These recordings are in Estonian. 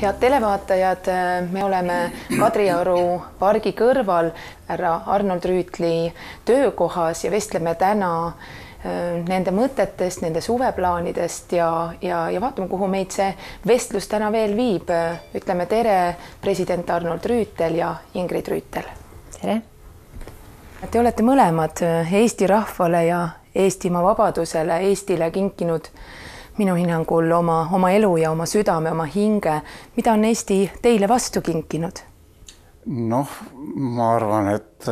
Head televaatajad, me oleme Kadrioru pargi kõrval härra Arnold Rüütli töökohas ja vestleme täna nende mõtetest, nende suveplaanidest ja vaatame, kuhu meid see vestlus täna veel viib. Ütleme tere president Arnold Rüütel ja Ingrid Rüütel. Tere! Te olete mõlemad Eesti rahvale ja Eestimaa vabadusele, Eestile kinkinud minu hinnangul oma elu ja oma südame, oma hinge. Mida on Eesti teile vastu kinkinud? Noh, ma arvan, et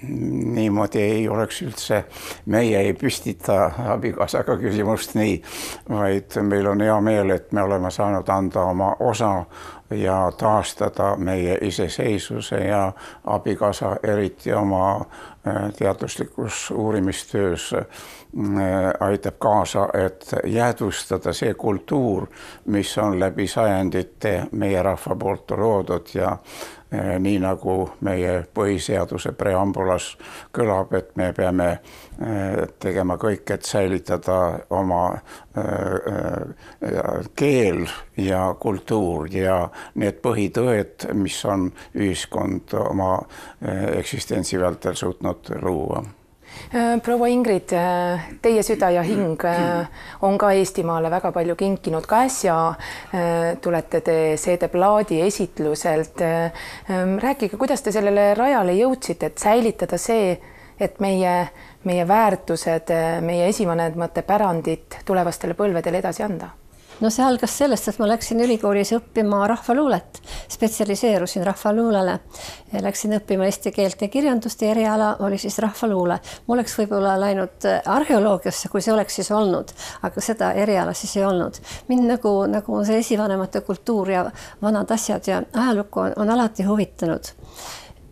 niimoodi ei oleks üldse, meie ei püstita abikaasaga küsimust nii, vaid meil on hea meel, et me oleme saanud anda oma osa ja taastada meie iseseisvuse ja abikaasa eriti oma teaduslikus uurimistöös aitab kaasa, et jäädvustada see kultuur, mis on läbi sajandite meie rahva poolt loodud ja nii nagu meie põhiseaduse preambulas kõlab, et me peame tegema kõik, et säilitada oma keel ja kultuur ja need põhitõed, mis on ühiskond oma eksistentsi vältel suutnud luua. Proua Ingrid, teie süda ja hing on ka Eestimaale väga palju kinkinud. Ka äsja tulete te CD Plaadi esitluselt. Rääkige, kuidas te sellele rajale jõudsite, et säilitada see, et meie väärtused, meie esivanemate pärandit tulevastele põlvedele edasi anda? No see algas sellest, et ma läksin ülikoolis õppima rahvaluulet, spetsialiseerusin rahvaluulele. Läksin õppima eesti keelt ja kirjandust ja eriala oli siis rahvaluule. Ma oleks võib-olla läinud arheoloogiasse, kui see oleks siis olnud, aga seda eriala siis ei olnud. Mind nagu see esivanemate kultuur ja vanad asjad ja ajalukku on alati huvitanud.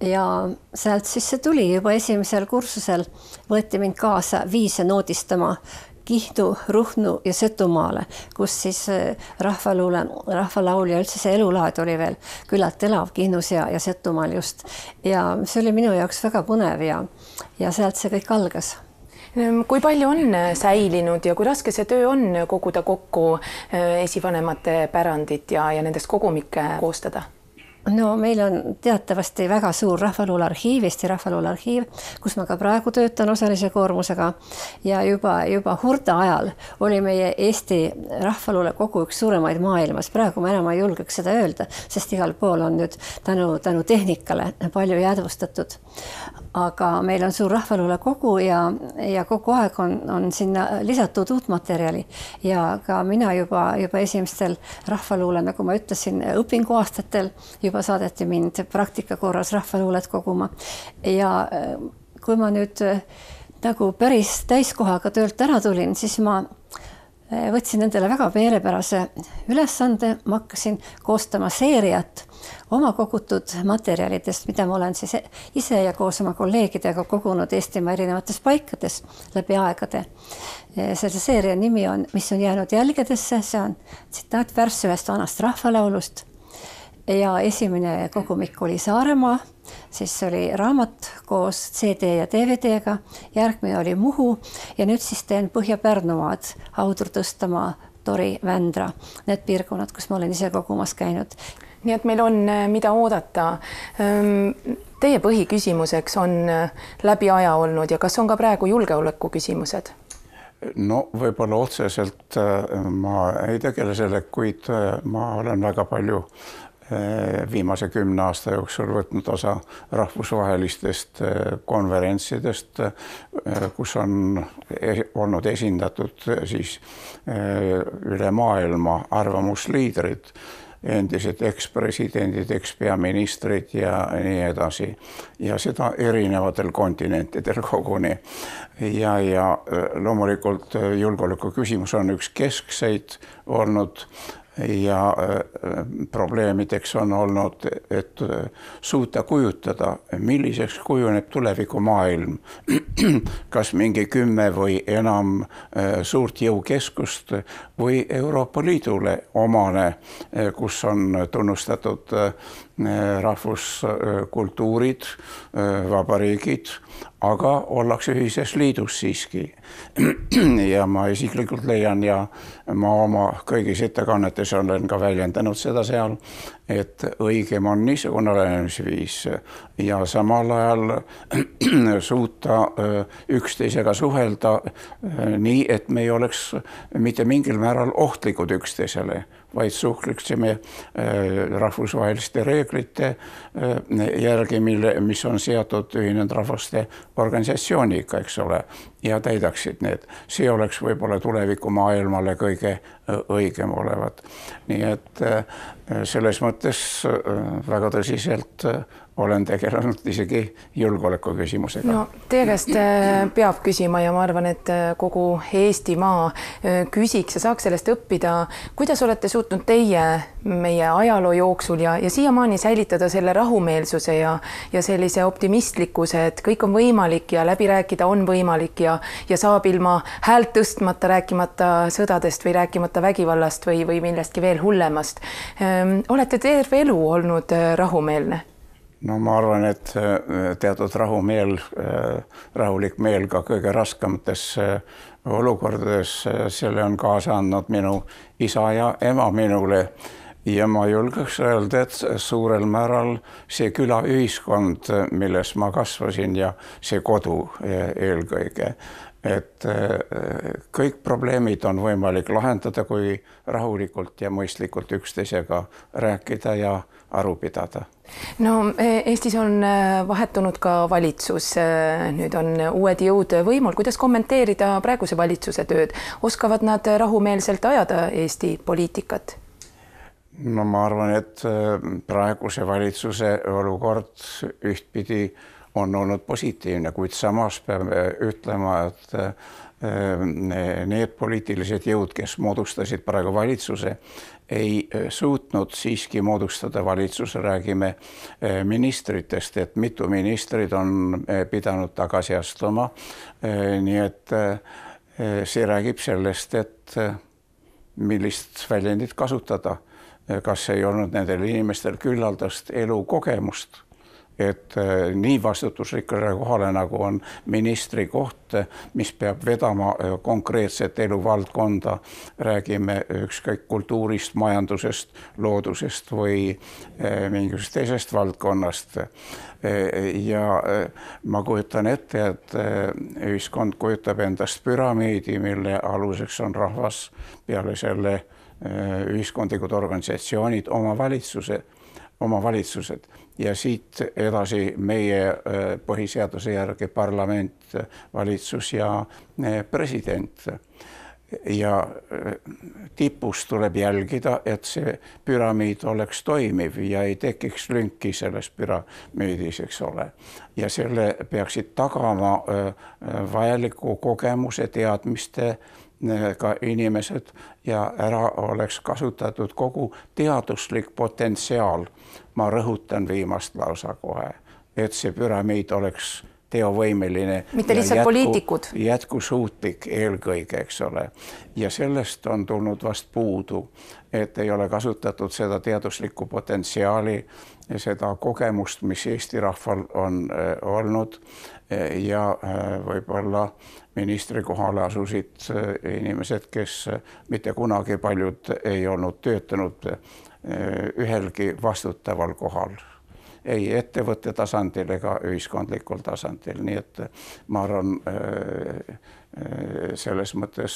Ja sealt siis see tuli juba esimesel kursusel, võeti mind kaasa viise noodistama Kihnu, Ruhnu ja Setumaale, kus siis rahvalaul ja üldse see elulaad oli veel küllalt elav Kihnus ja Setumaal just. Ja see oli minu jaoks väga põnev ja sealt see kõik algas. Kui palju on säilinud ja kui raske see töö on koguda kokku esivanemate pärandit ja nendest kogumikke koostada? No meil on teatavasti väga suur rahvaluulearhiiv, Eesti rahvaluulearhiiv, kus ma ka praegu töötan osalise koormusega ja juba hurda ajal oli meie Eesti rahvaluule kogu üks suuremaid maailmas. Praegu ma enam ei julgeks seda öelda, sest igal pool on nüüd tänu tehnikale palju jäädvustatud. Aga meil on suur rahvaluule kogu ja kogu aeg on sinna lisatud uut materjali ja ka mina juba esimestel rahvaluule, nagu ma ütlesin, õpinguaastatel juba saadeti mind praktika korras rahvaluulet koguma. Ja kui ma nüüd nagu päris täiskohaga töölt ära tulin, siis ma võtsin endale väga meelepärase ülesande, ma hakkasin koostama seeriat oma kogutud materjalidest, mida ma olen siis ise ja koos oma kolleegidega kogunud Eestimaa erinevates paikades läbi aegade. Selle seeria nimi on, mis on jäänud jälgedesse, see on tsitaat värss ühest vanast rahvalaulust. Ja esimene kogumik oli Saaremaa, siis oli raamat koos CD ja DVD-ga, järgmine oli Muhu ja nüüd siis teen Põhja-Pärnumaad, Haudur, Tõstamaa, Tori, Vändra, need piirkonnad, kus ma olen ise kogumas käinud. Nii et meil on mida oodata. Teie põhiküsimuseks on läbi aja olnud ja kas on ka praegu julgeoleku küsimused? No võib-olla otseselt ma ei tegele selle, kuid ma olen väga palju viimase 10 aasta jooksul võtnud osa rahvusvahelistest konverentsidest, kus on olnud esindatud siis üle maailma arvamusliidrid, endised ekspresidendid, ekspeaministrid ja nii edasi. Ja seda erinevatel kontinentidel koguni. Ja loomulikult julgeoleku küsimus on üks keskseid olnud ja probleemideks on olnud, et suuta kujutada, milliseks kujuneb tuleviku maailm. Kas mingi 10 või enam suurt jõukeskust või Euroopa Liidule omane, kus on tunnustatud rahvuskultuurid, vabariigid, aga ollakse ühises liidus siiski. Ja ma isiklikult leian ja ma oma kõigis ettekannetes olen ka väljendanud seda seal, et õigem on niisugune lähenemisviis ja samal ajal suuta üksteisega suhelda nii, et me ei oleks mitte mingil määral ohtlikud üksteisele, vaid suhtleksime rahvusvaheliste reeglite järgi, mis on seatud Ühinenud Rahvaste Organisatsiooniga, eks ole, ja täidaksid need. See oleks võib-olla tuleviku maailmale kõige õigem olevat. Nii et selles mõttes väga tõsiselt olen tegelenud isegi julgeoleku küsimusega. No, teie käest peab küsima ja ma arvan, et kogu Eestimaa küsiks ja saaks sellest õppida. Kuidas olete suutnud teie meie ajaloo jooksul ja siiamaani säilitada selle rahumeelsuse ja sellise optimistlikkuse, et kõik on võimalik ja läbi rääkida on võimalik ja saab ilma häält tõstmata, rääkimata sõdadest või rääkimata vägivallast või millestki veel hullemast. Olete terve elu olnud rahumeelne? No ma arvan, et teatud rahulik meel ka kõige raskemates olukordades, selle on kaasa andnud minu isa ja ema minule ja ma julgeks öelda, et suurel määral see külaühiskond, milles ma kasvasin ja see kodu eelkõige, et kõik probleemid on võimalik lahendada, kui rahulikult ja mõistlikult üksteisega rääkida ja aru pidada. No Eestis on vahetunud ka valitsus, nüüd on uued jõud võimul. Kuidas kommenteerida praeguse valitsuse tööd? Oskavad nad rahumeelselt ajada Eesti poliitikat? No ma arvan, et praeguse valitsuse olukord ühtpidi on olnud positiivne, kuid samas peame ütlema, et need poliitilised jõud, kes moodustasid praegu valitsuse, ei suutnud siiski moodustada valitsuse, räägime ministritest, et mitu ministrid on pidanud tagasi astuma. Nii et see räägib sellest, et millist väljendit kasutada, kas ei olnud nendel inimestel küllaldast elukogemust, et nii vastutusrikkale kohale, nagu on ministri koht, mis peab vedama konkreetset eluvaldkonda, räägime ükskõik kultuurist, majandusest, loodusest või mingisugusest teisest valdkonnast. Ja ma kujutan ette, et ühiskond kujutab endast püramiidi, mille aluseks on rahvas, peale selle ühiskondlikud organisatsioonid, omavalitsused ja siit edasi meie põhiseaduse järgi parlament, valitsus ja president. Ja tipus tuleb jälgida, et see püramiid oleks toimiv ja ei tekiks lünki selles püramiidis, eks ole. Ja selle peaksid tagama vajaliku kogemuse, teadmiste ka inimesed ja ära oleks kasutatud kogu teaduslik potentsiaal. Ma rõhutan viimast lausa kohe, et see püramiid oleks teovõimeline mitte lihtsalt poliitikud. Jätkusuutlik eelkõige, eks ole. Ja sellest on tulnud vast puudu, et ei ole kasutatud seda teaduslikku potentsiaali ja seda kogemust, mis Eesti rahval on olnud ja võib-olla ministri kohale asusid inimesed, kes mitte kunagi paljud ei olnud töötanud ühelgi vastutaval kohal. Ei ettevõtte tasandil ega ühiskondlikul tasandil. Nii et ma arvan, selles mõttes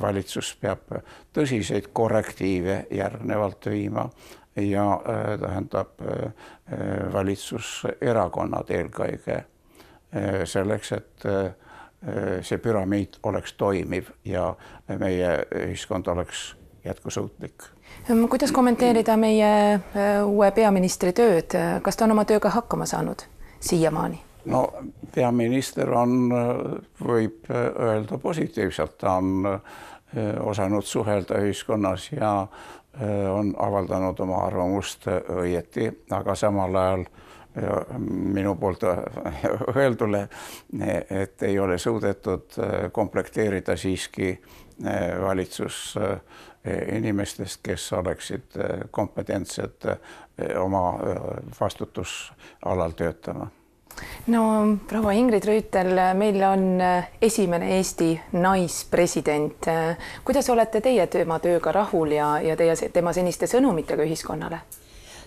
valitsus peab tõsiseid korrektiive järgnevalt viima ja tähendab valitsuserakonnad eelkõige selleks, et see püramiid oleks toimiv ja meie ühiskond oleks jätkusuutlik. Kuidas kommenteerida meie uue peaministri tööd? Kas ta on oma tööga hakkama saanud siiamaani? No peaminister võib öelda positiivselt, ta on osanud suhelda ühiskonnas ja on avaldanud oma arvamust õieti, aga samal ajal minu poolt öeldule, et ei ole suudetud komplekteerida siiski valitsus inimestest, kes oleksid kompetentsed oma vastutusalal töötama. no proua Ingrid Rüütel, meil on esimene Eesti naispresident. Kuidas olete teie tema tööga rahul ja tema seniste sõnumitega ühiskonnale?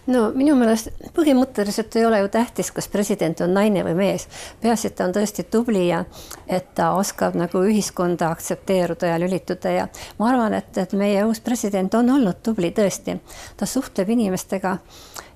No minu meelest põhimõtteliselt ei ole ju tähtis, kas president on naine või mees. Peaasi, et ta on tõesti tubli ja et ta oskab nagu ühiskonda aktsepteeruda ja lülituda ja ma arvan, et meie uus president on olnud tubli tõesti. Ta suhtleb inimestega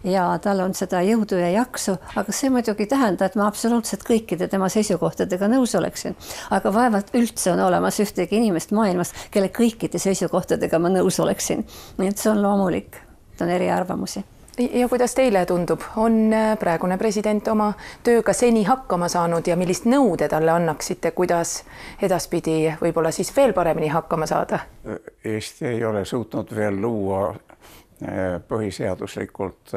ja tal on seda jõudu ja jaksu, aga see muidugi tähenda, et ma absoluutselt kõikide tema seisukohtadega nõus oleksin. Aga vaevalt üldse on olemas ühtegi inimest maailmas, kelle kõikide seisukohtadega ma nõus oleksin. Nii et see on loomulik, ta on eri arvamusi. Ja kuidas teile tundub, on praegune president oma tööga seni hakkama saanud ja millist nõu te talle annaksite, kuidas edaspidi võib-olla siis veel paremini hakkama saada? Eesti ei ole suutnud veel luua põhiseaduslikult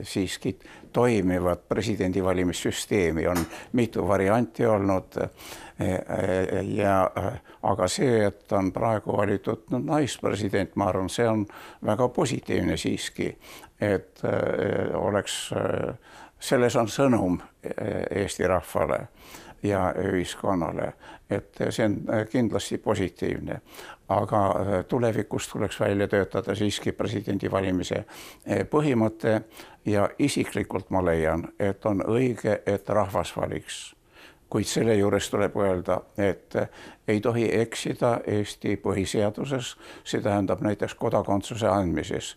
siiski toimivat presidendivalimissüsteemi, on mitu varianti olnud aga see, et on praegu valitud naispresident, ma arvan, see on väga positiivne siiski, et selles on sõnum Eesti rahvale ja ühiskonnale, et see on kindlasti positiivne. Aga tulevikus tuleks välja töötada siiski presidendi valimise põhimõte ja isiklikult ma leian, et on õige, et rahvas valiks. Kuid selle juures tuleb öelda, et ei tohi eksida Eesti põhiseaduses, see tähendab näiteks kodakondsuse andmises,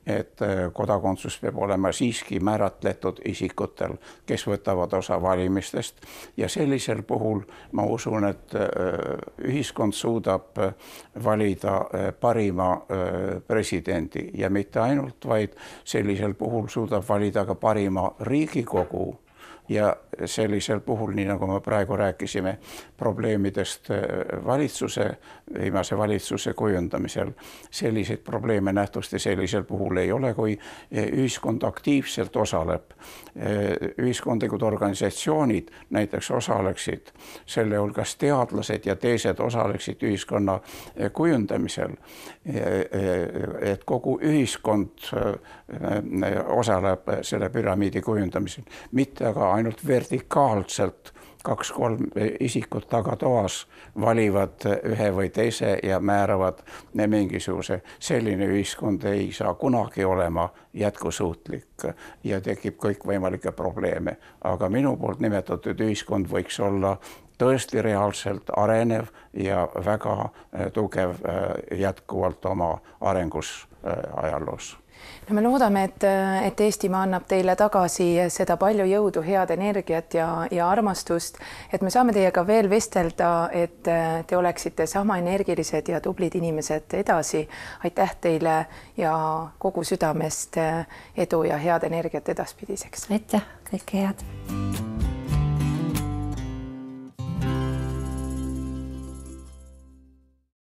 et kodakondsus peab olema siiski määratletud isikutel, kes võtavad osa valimistest ja sellisel puhul ma usun, et ühiskond suudab valida parima presidendi ja mitte ainult, vaid sellisel puhul suudab valida ka parima Riigikogu. Ja sellisel puhul, nii nagu me praegu rääkisime probleemidest viimase valitsuse kujundamisel, selliseid probleeme nähtusti sellisel puhul ei ole, kui ühiskond aktiivselt osaleb. Ühiskondlikud organisatsioonid näiteks osaleksid, selle hulgas teadlased ja teised osaleksid ühiskonna kujundamisel, et kogu ühiskond osaleb selle püramiidi kujundamisel, mitte aga ainult vertikaalselt 2-3 isikut tagatoas valivad ühe või teise ja määravad mingisuguse. Selline ühiskond ei saa kunagi olema jätkusuutlik ja tekib kõikvõimalikke probleeme. Aga minu poolt nimetatud ühiskond võiks olla tõesti reaalselt arenev ja väga tugev jätkuvalt oma arengus ajaloos. No me loodame, et Eestimaa annab teile tagasi seda palju jõudu, head energiat ja armastust, et me saame teiega veel vestelda, et te oleksite sama energilised ja tublid inimesed edasi. Aitäh teile ja kogu südamest edu ja head energiat edaspidiseks. Aitäh, kõike head.